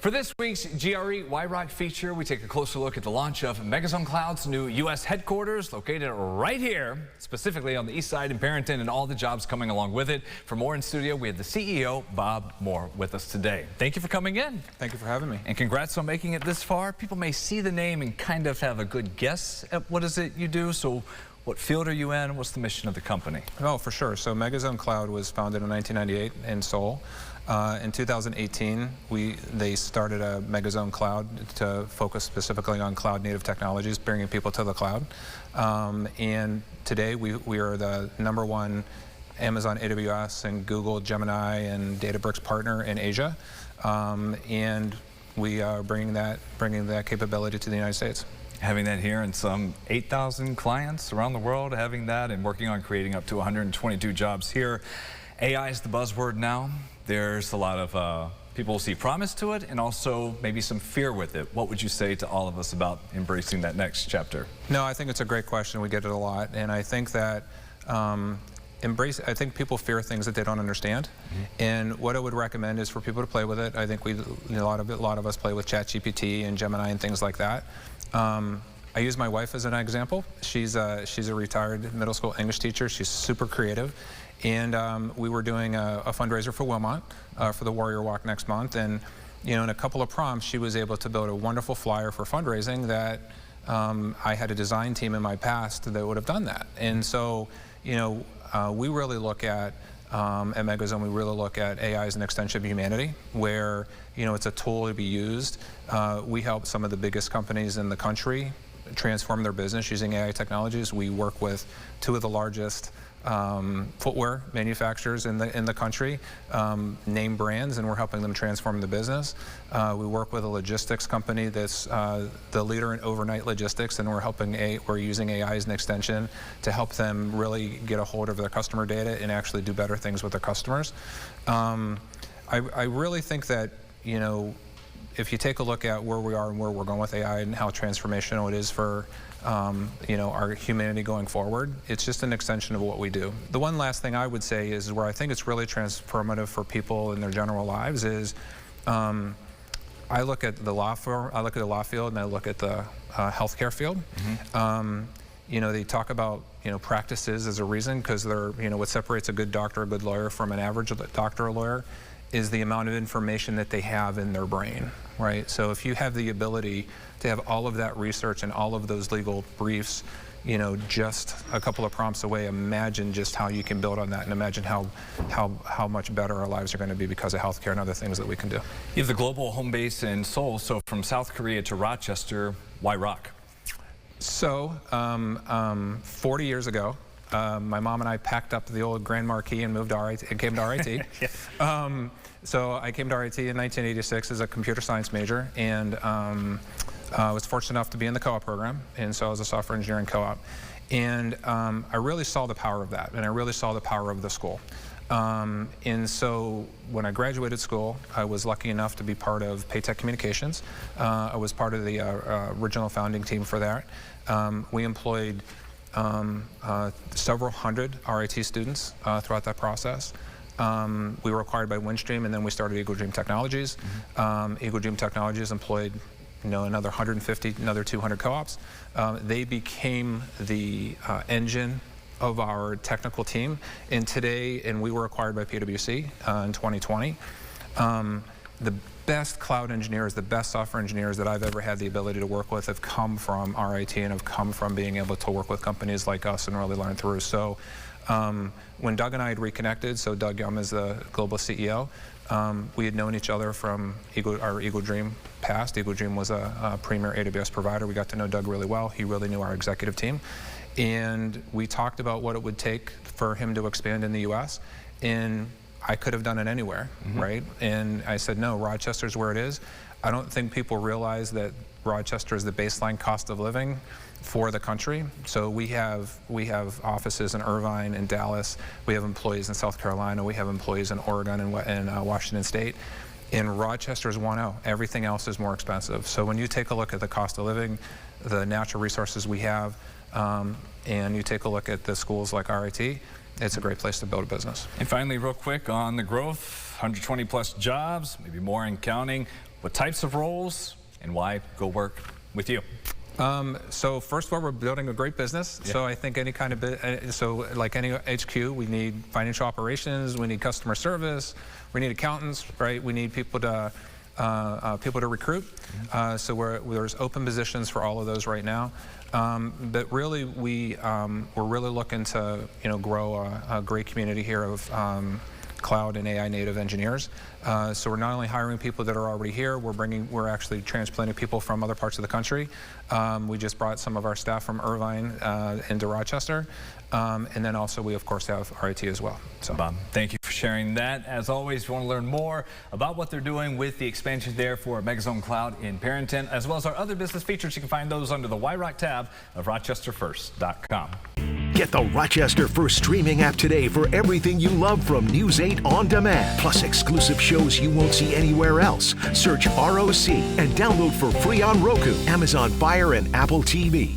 For this week's GRE Why ROC feature, we take a closer look at the launch of MegazoneCloud's new U.S. headquarters, located right here, specifically on the east side in Perinton, and all the jobs coming along with it. For more in studio, we have the CEO, Bob Moore, with us today. Thank you for coming in. Thank you for having me. And congrats on making it this far. People may see the name and kind of have a good guess at what is it you do. So what field are you in? What's the mission of the company? Oh, for sure. So Megazone Cloud was founded in 1998 in Seoul. In 2018, they started a Megazone Cloud to focus specifically on cloud-native technologies, bringing people to the cloud. And today, we are the #1 Amazon AWS and Google Gemini and Databricks partner in Asia. And we are bringing that capability to the United States. Having that here and some 8,000 clients around the world, having that and working on creating up to 122 jobs here. AI is the buzzword now. There's a lot of people see promise to it and also maybe some fear with it. What would you say to all of us about embracing that next chapter? No, I think it's a great question. We get it a lot. And I think that I think people fear things that they don't understand. And what I would recommend is for people to play with it. I think a lot of us play with ChatGPT and Gemini and things like that. I use my wife as an example. She's a retired middle school English teacher. She's super creative. And we were doing a fundraiser for Wilmot for the Warrior Walk next month. And in a couple of prompts, she was able to build a wonderful flyer for fundraising that I had a design team in my past that would have done that. And so, we really look at Megazone, we really look at AI as an extension of humanity, where it's a tool to be used. We help some of the biggest companies in the country transform their business using AI technologies. We work with 2 of the largest footwear manufacturers in the country, name brands, and we're helping them transform the business. We work with a logistics company that's the leader in overnight logistics, and we're using AI as an extension to help them really get a hold of their customer data and actually do better things with their customers. I really think that if you take a look at where we are and where we're going with AI and how transformational it is for our humanity going forward, it's just an extension of what we do. The one last thing I would say is where I think it's really transformative for people in their general lives is I look at the law field and I look at the healthcare field. They talk about practices as a reason because they're what separates a good doctor, a good lawyer from an average doctor or lawyer is the amount of information that they have in their brain, right? So if you have the ability to have all of that research and all of those legal briefs, just a couple of prompts away, imagine just how you can build on that and imagine how much better our lives are going to be because of healthcare and other things that we can do. You have the global home base in Seoul, so from South Korea to Rochester, why ROC? So 40 years ago, my mom and I packed up the old Grand Marquis and moved to RIT, and came to RIT. Yeah. So I came to RIT in 1986 as a computer science major, and I was fortunate enough to be in the co-op program, and so I was a software engineering co-op. And I really saw the power of that, and I really saw the power of the school. And so when I graduated school, I was lucky enough to be part of Paytech Communications. I was part of the original founding team for that. We employed several hundred RIT students throughout that process. We were acquired by Windstream, and then we started Eagle Dream Technologies. Eagle Dream Technologies employed another 150, another 200 co-ops. They became the engine of our technical team. And we were acquired by PwC in 2020. The best cloud engineers, the best software engineers that I've ever had the ability to work with have come from RIT and have come from being able to work with companies like us and really learn through. So when Doug and I had reconnected, so Doug Yum is the global CEO, we had known each other from our Eagle Dream past. Eagle Dream was a premier AWS provider. We got to know Doug really well. He really knew our executive team. And we talked about what it would take for him to expand in the US. And I could have done it anywhere, right? And I said, no, Rochester's where it is. I don't think people realize that Rochester is the baseline cost of living for the country. So we have offices in Irvine and Dallas. We have employees in South Carolina. We have employees in Oregon and Washington State. And Rochester is 1-0. Everything else is more expensive. So when you take a look at the cost of living, the natural resources we have, and you take a look at the schools like RIT, it's a great place to build a business. And finally, real quick on the growth, 120 plus jobs, maybe more and counting. What types of roles and why go work with you? So first of all, we're building a great business. Yeah. So I think any kind of, so like any HQ, we need financial operations, we need customer service, we need accountants, right? We need people to recruit. So there's open positions for all of those right now. But really, we're really looking to grow a great community here of cloud and AI native engineers. So we're not only hiring people that are already here, we're actually transplanting people from other parts of the country. We just brought some of our staff from Irvine into Rochester. And then also we of course have RIT as well. So Bob, thank you for sharing that. As always, if you want to learn more about what they're doing with the expansion there for Megazone Cloud in Perinton, as well as our other business features, you can find those under the Why Rock tab of rochesterfirst.com. Get the Rochester First streaming app today for everything you love from News 8 on demand, plus exclusive shows you won't see anywhere else. Search ROC and download for free on Roku, Amazon Fire, and Apple TV.